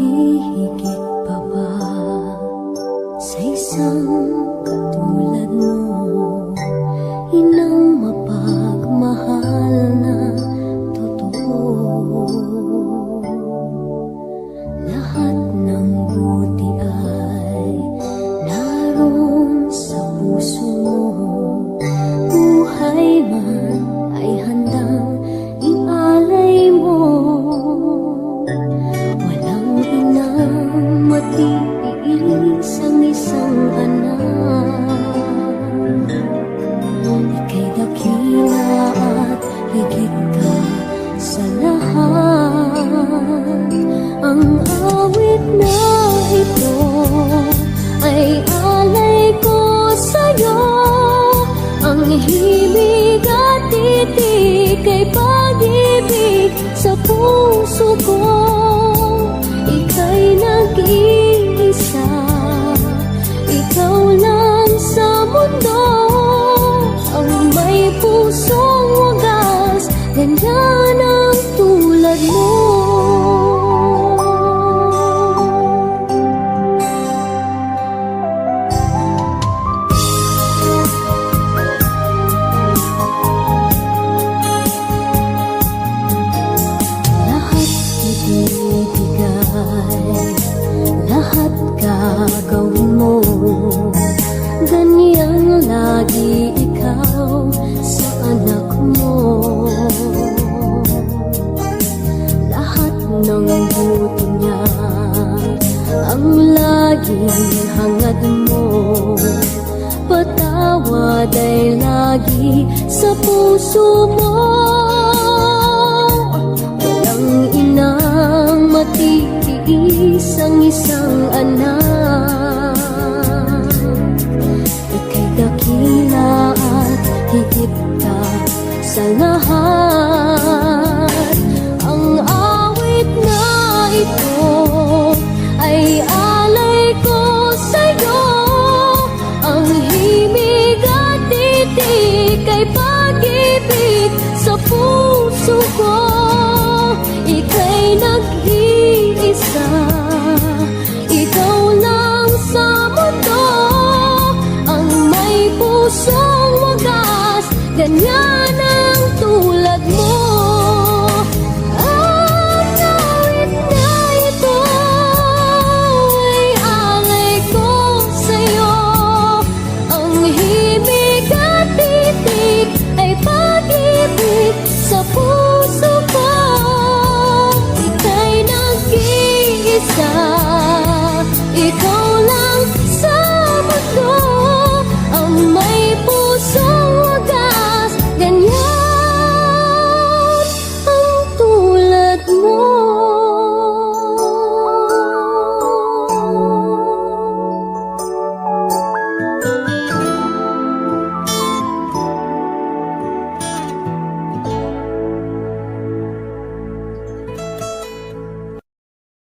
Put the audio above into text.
hihigit pa ba sa isang katulad mo? Inang mapagmahal na totoo. Lahat ng buti ay naroon sa puso mo. Buhay man ay handang ialay mo. Walang inang matiis ang isang anak. Ika'y dakila at higit ka sa lahat. Ang awit na ito ay alay ko sa'yo. Ang himig at titik ay pag-ibig sa puso ko. Ika'y nag-iisa, ikaw lang sa mundo. Ang may pusong wagas, ganyan ang tulad mo. Lahat gagawin mo, ganyang lagi ikaw sa anak mo. Lahat ng buto niya ang laging hangad mo. Patawad ay lagi sa puso mo. Walang inang matiis ang isang anak.